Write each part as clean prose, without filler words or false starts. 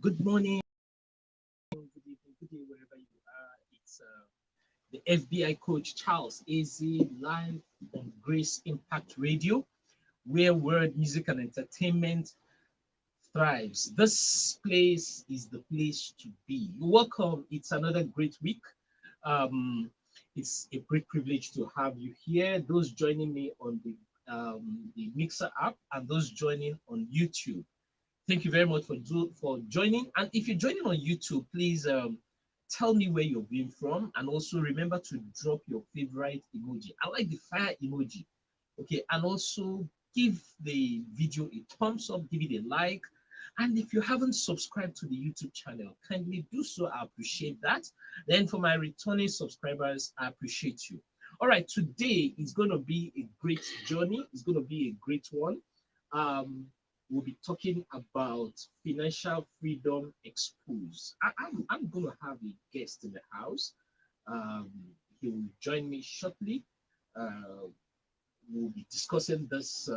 Good morning, good evening, good day, wherever you are. It's the FBI coach Charles AZ live on Grace Impact Radio, where word, music, and entertainment thrives. This place is the place to be. Welcome. It's another great week. Um, it's a great privilege to have you here. Those joining me on the Mixer app and those joining on YouTube. Thank you very much for joining. And if you're joining on YouTube, please tell me where you're viewing from, and also remember to drop your favorite emoji. I like the fire emoji. Okay, and also give the video a thumbs up, give it a like. And if you haven't subscribed to the YouTube channel, kindly do so. I appreciate that. Then for my returning subscribers, I appreciate you. All right, today is going to be a great journey. It's going to be a great one. Um, we'll be talking about financial freedom exposed. I'm going to have a guest in the house. Um, he will join me shortly. Uh, we'll be discussing this.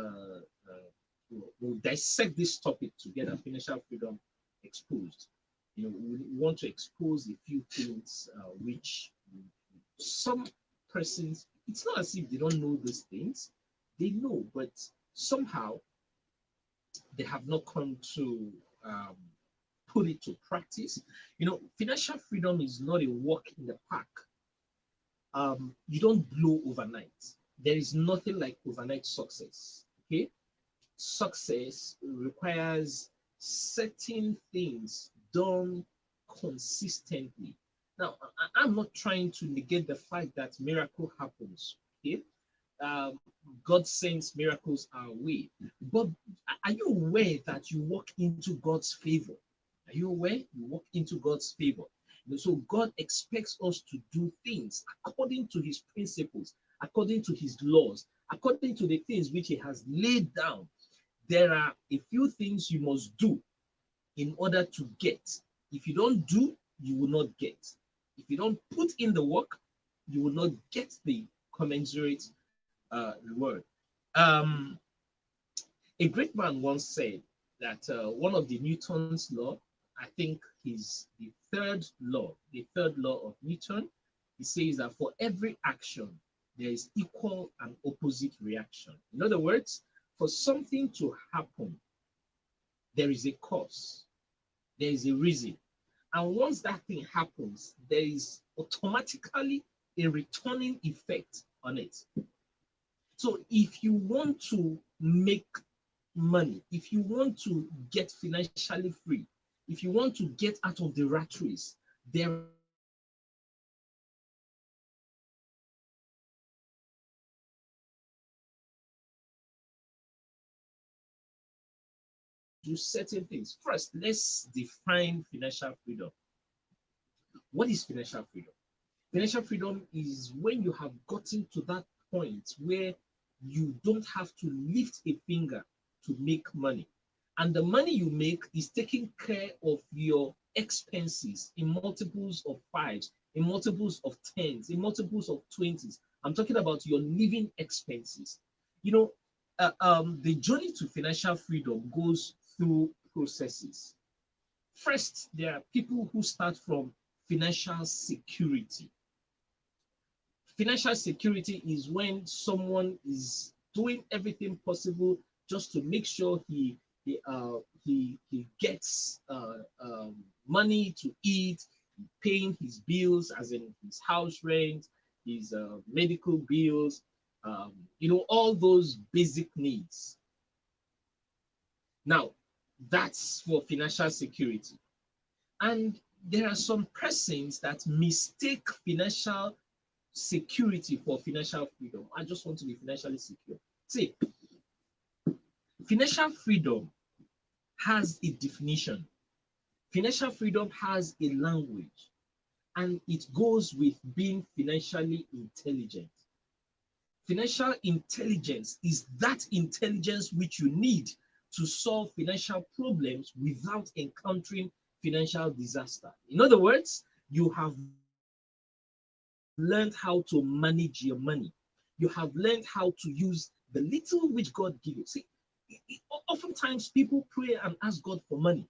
We'll dissect this topic together. Financial freedom exposed. We want to expose a few things which some persons. It's not as if they don't know these things. They know, but somehow they have not come to put it to practice. Financial freedom is not a walk in the park. You don't blow overnight. There is nothing like overnight success. Okay, success requires certain things done consistently. Now, I'm not trying to negate the fact that miracle happens. Okay, um, God sends miracles our way. But are you aware that you walk into God's favor? Are you aware you walk into God's favor? So God expects us to do things according to his principles, according to his laws, according to the things which he has laid down. There are a few things you must do in order to get. If you don't do, you will not get. If you don't put in the work, you will not get the commensurate reward. Um, a great man once said that one of the Newton's law, I think is the third law of Newton, he says that for every action, there is equal and opposite reaction. In other words, for something to happen, there is a cause, there is a reason. And once that thing happens, there is automatically a returning effect on it. So if you want to make money, if you want to get financially free, if you want to get out of the rat race, there are certain things you must do in order to do certain things. First, let's define financial freedom. What is financial freedom? Financial freedom is when you have gotten to that point where you don't have to lift a finger to make money. And the money you make is taking care of your expenses in multiples of fives, in multiples of tens, in multiples of 20s. I'm talking about your living expenses. You know, the journey to financial freedom goes through processes. First, there are people who start from financial security. Financial security is when someone is doing everything possible just to make sure he gets money to eat, paying his bills, as in his house rent, his medical bills, all those basic needs. Now, that's for financial security. And there are some persons that mistake financial security for financial freedom. I just want to be financially secure. See, financial freedom has a definition. Financial freedom has a language, and it goes with being financially intelligent. Financial intelligence is that intelligence which you need to solve financial problems without encountering financial disaster. In other words, you have learned how to manage your money. You have learned how to use the little which God gives you. See, oftentimes people pray and ask God for money.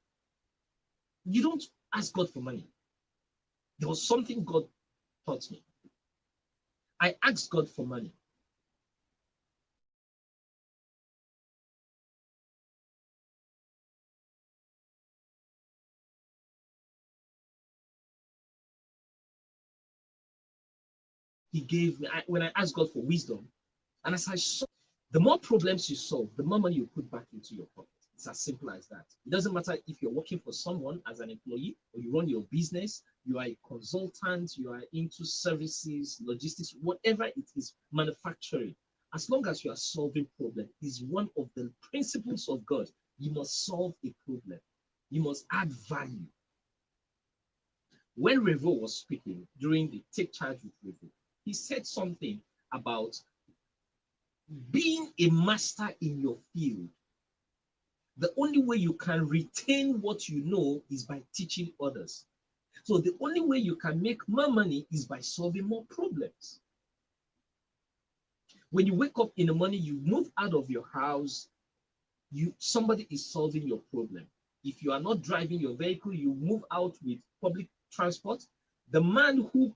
You don't ask God for money. There was something God taught me. I asked God for money. He gave me, when I asked God for wisdom, and as I saw, the more problems you solve, the more money you put back into your pocket. It's as simple as that. It doesn't matter if you're working for someone as an employee or you run your business, you are a consultant, you are into services, logistics, whatever it is, manufacturing. As long as you are solving problems, is one of the principles of God. You must solve a problem. You must add value. When Revo was speaking during the Take Charge with Revo, he said something about being a master in your field. The only way you can retain what you know is by teaching others. So the only way you can make more money is by solving more problems. When you wake up in the morning, you move out of your house, somebody is solving your problem. If you are not driving your vehicle, you move out with public transport. The man whom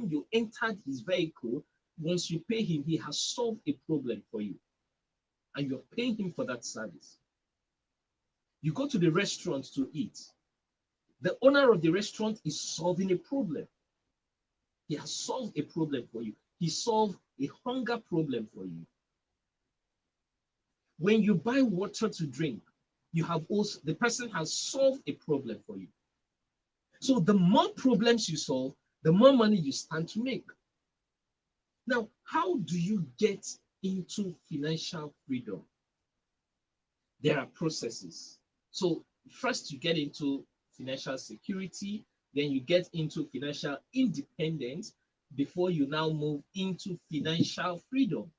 you entered his vehicle, once you pay him, he has solved a problem for you, and you're paying him for that service. You go to the restaurant to eat. The owner of the restaurant is solving a problem. He has solved a problem for you. He solved a hunger problem for you. When you buy water to drink, the person has solved a problem for you. So the more problems you solve, the more money you stand to make. Now, how do you get into financial freedom? There are processes. So first you get into financial security, then you get into financial independence before you now move into financial freedom.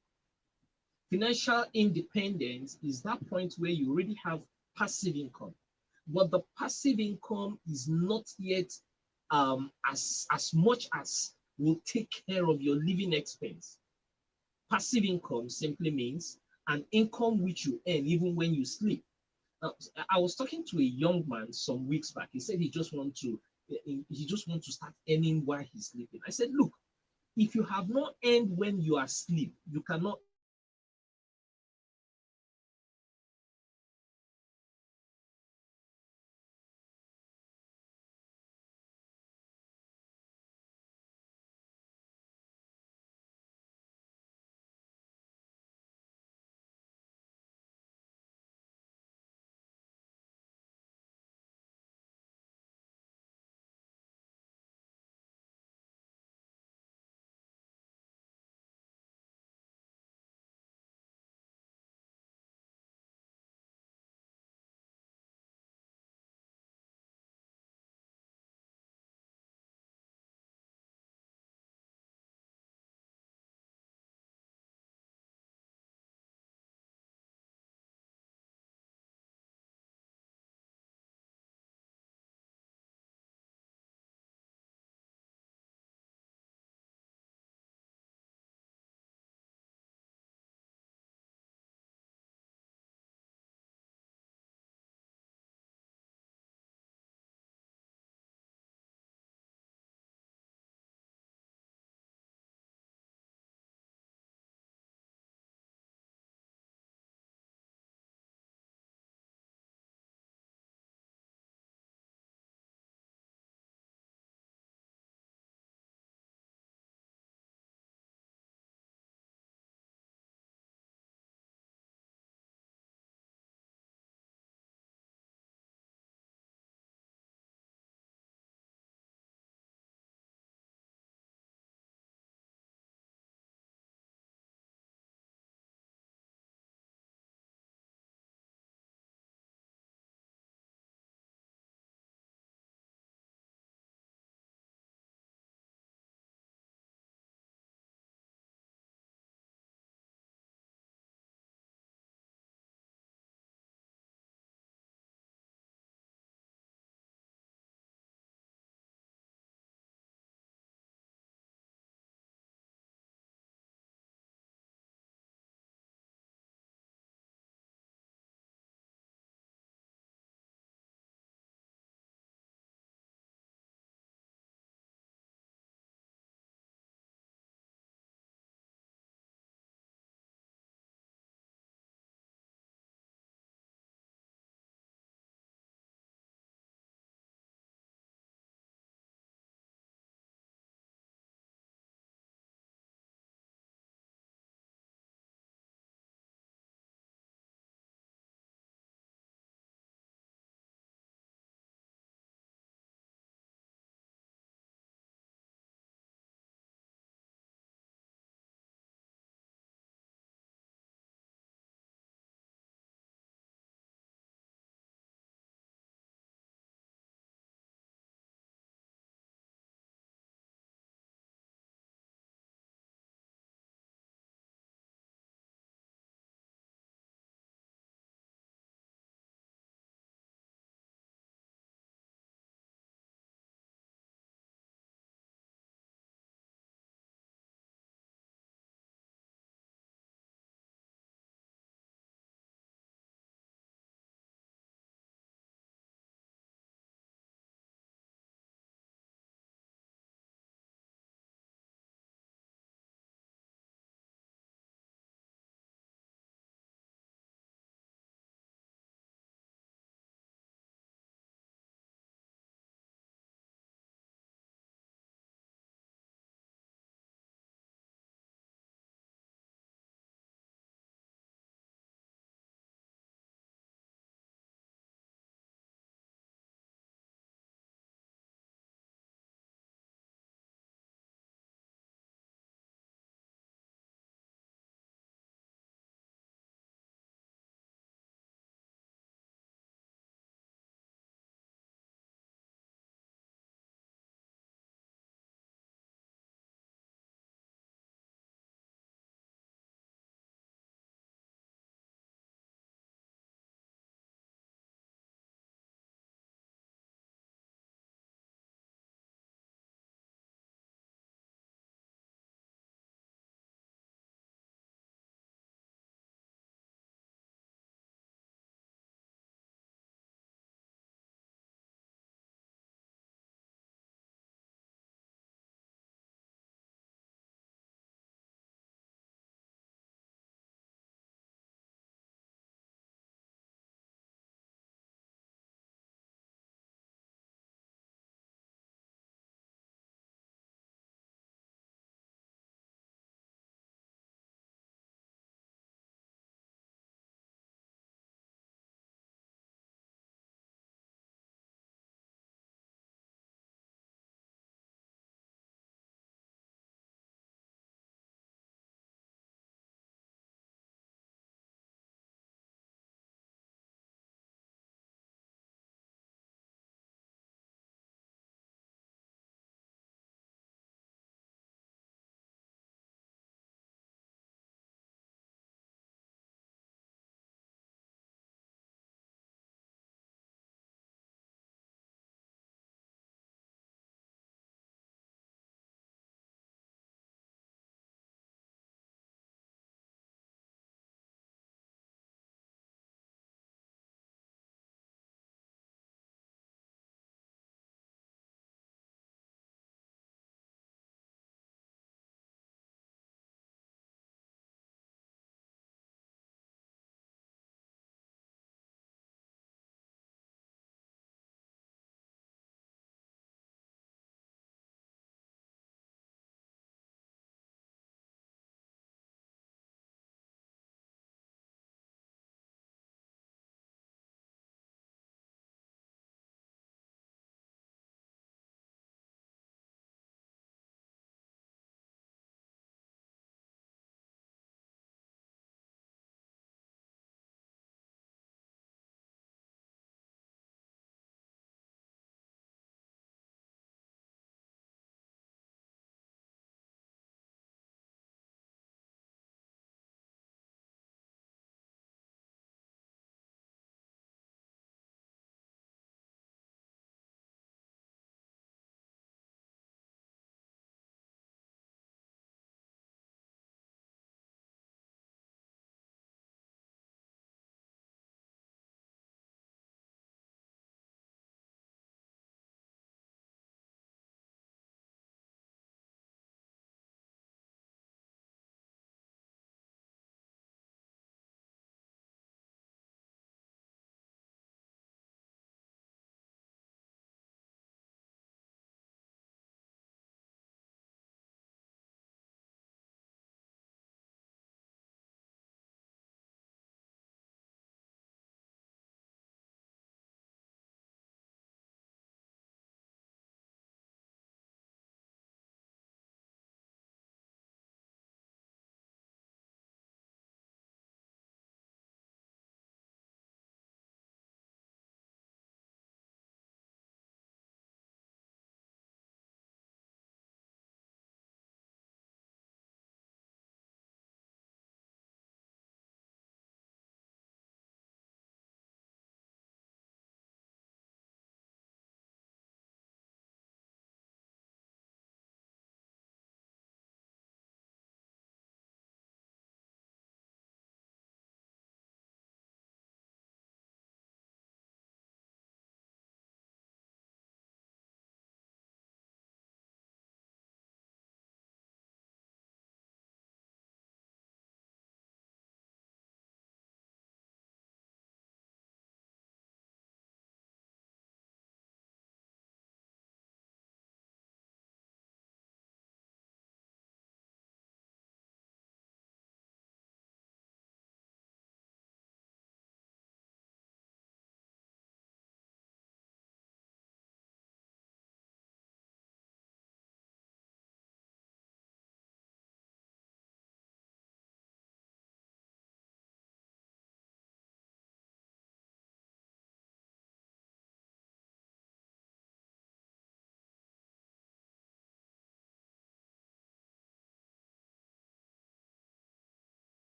Financial independence is that point where you already have passive income, but the passive income is not yet as much as will take care of your living expense. Passive income simply means an income which you earn even when you sleep. I was talking to a young man some weeks back. He said he just wants to start earning while he's sleeping. I said, look, if you have not earned when you are asleep, you cannot